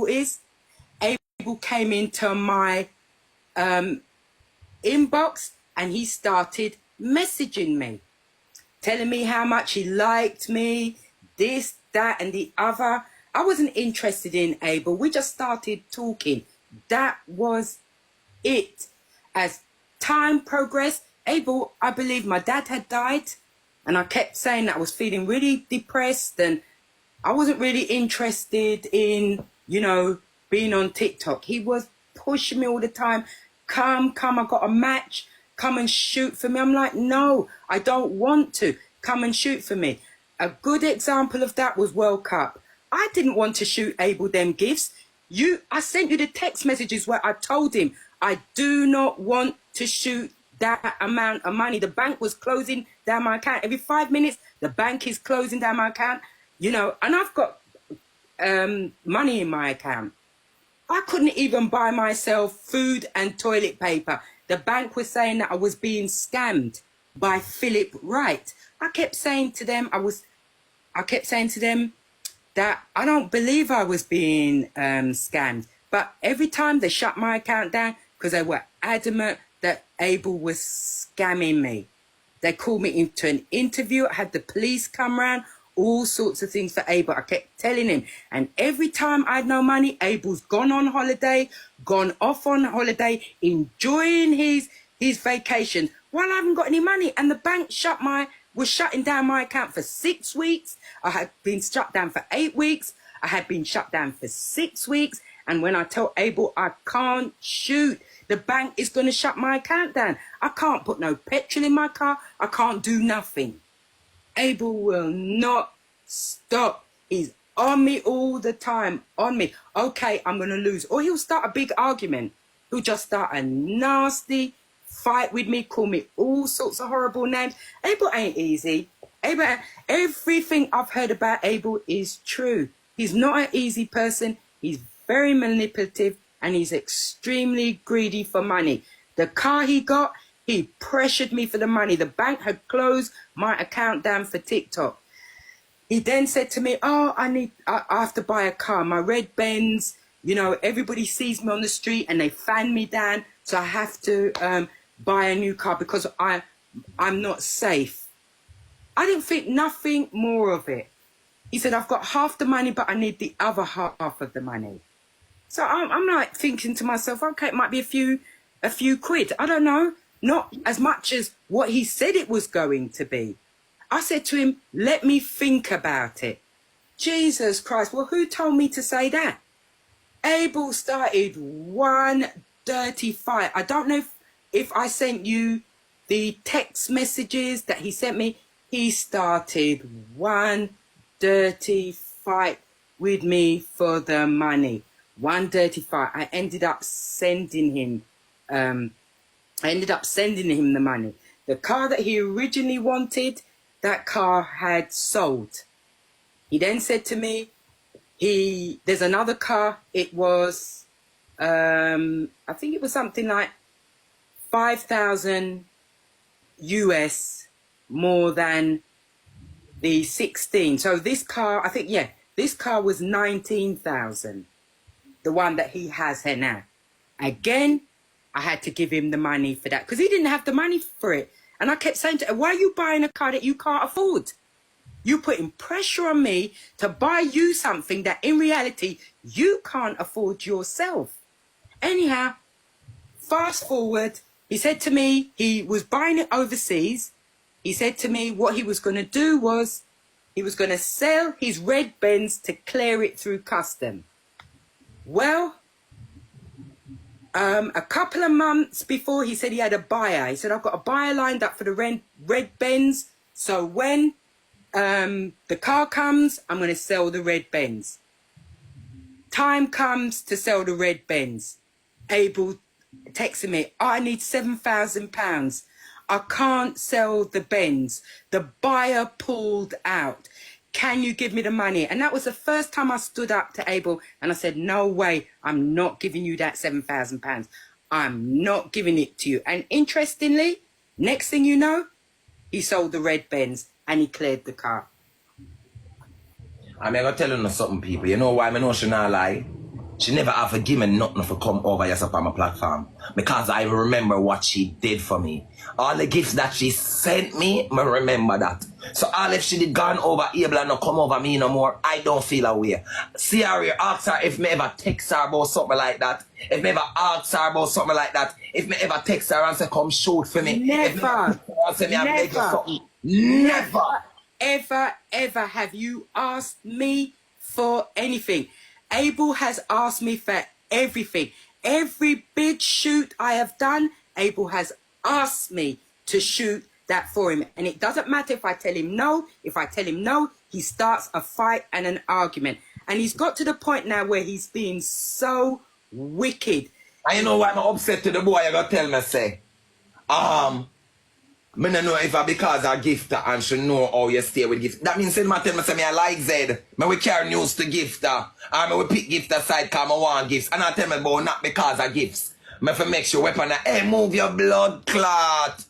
is, Abel came into my inbox and he started messaging me, telling me how much he liked me, this, that, and the other. I wasn't interested in Abel. We just started talking. That was it. As time progressed, Abel, I believe my dad had died, and I kept saying that I was feeling really depressed and I wasn't really interested in, being on TikTok. He was pushing me all the time. Come, I got a match. Come and shoot for me. I'm like, no, I don't want to. Come and shoot for me. A good example of that was World Cup. I didn't want to shoot Abel them gifts. I sent you the text messages where I told him I do not want to shoot that amount of money. The bank was closing down my account. Every 5 minutes, the bank is closing down my account, and I've got money in my account. I couldn't even buy myself food and toilet paper. The bank was saying that I was being scammed by Philip Wright. I kept saying to them that I don't believe I was being scammed. But every time they shut my account down because they were adamant that Abel was scamming me. They called me into an interview. I had the police come round, all sorts of things for Abel. I kept telling him. And every time I had no money, Abel's gone on holiday, gone off on holiday, enjoying his vacation while I haven't got any money. And the bank was shutting down my account for 6 weeks. I had been shut down for 8 weeks. I had been shut down for 6 weeks. And when I tell Abel I can't shoot, the bank is going to shut my account down. I can't put no petrol in my car. I can't do nothing. Abel will not stop. He's on me all the time, on me. Okay, I'm going to lose. Or he'll start a big argument. He'll just start a nasty fight with me, call me all sorts of horrible names. Abel ain't easy. Everything I've heard about Abel is true. He's not an easy person. He's very manipulative and he's extremely greedy for money. The car he got, he pressured me for the money. The bank had closed my account down for TikTok. He then said to me, I have to buy a car. My red Benz, everybody sees me on the street and they fan me down. So I have to buy a new car because I'm not safe. I didn't think nothing more of it. He said, I've got half the money, but I need the other half of the money. So I'm like thinking to myself, okay, it might be a few quid. I don't know. Not as much as what he said it was going to be. I said to him, let me think about it. Jesus Christ. Well, who told me to say that? Abel started one dirty fight. I don't know if I sent you the text messages that he sent me. He started one dirty fight with me for the money. One dirty fight. I ended up sending him the money. The car that he originally wanted, that car had sold. He then said to me, there's another car. It was, I think it was something like 5,000 US more than the 16. So this car, this car was 19,000. The one that he has here now. Again, I had to give him the money for that because he didn't have the money for it. And I kept saying to him, why are you buying a car that you can't afford? You putting pressure on me to buy you something that in reality you can't afford yourself. Anyhow, fast forward, he said to me he was buying it overseas. He said to me what he was going to do was he was going to sell his red Benz to clear it through custom. Well, a couple of months before, he said he had a buyer. He said, I've got a buyer lined up for the red Benz. So when the car comes, I'm going to sell the red Benz. Time comes to sell the red Benz. Abel texted me, I need £7,000. I can't sell the Benz. The buyer pulled out. Can you give me the money? And that was the first time I stood up to Abel and I said, no way, I'm not giving you that £7,000. I'm not giving it to you. And interestingly, next thing you know, he sold the red Benz and he cleared the car. I'm going to tell you something, people. You know why I know she not lie? She never have to give me nothing for come over here up on my platform. Because I remember what she did for me. All the gifts that she sent me, I remember that. So all if she did gone over Able and not come over me no more, I don't feel away. See her here, ask her if me ever text her about something like that. If me ever ask her about something like that. If me ever text her and say come shoot for me. Never. Never. Ever have you asked me for anything? Abel has asked me for everything. Every big shoot I have done, Abel has asked me to shoot that for him. And it doesn't matter if I tell him no. If I tell him no, he starts a fight and an argument. And he's got to the point now where he's being so wicked. And you know why I'm upset to the boy? You gotta tell me, say, me no know if I because I gifter and she know how you stay with gift. That means say me tell me say me I like Zed. Me we carry news to gifter. And me we pick gifter side cause me want gifts. And I tell me about not because of gifts. Me for make sure weapon hey move your blood clot.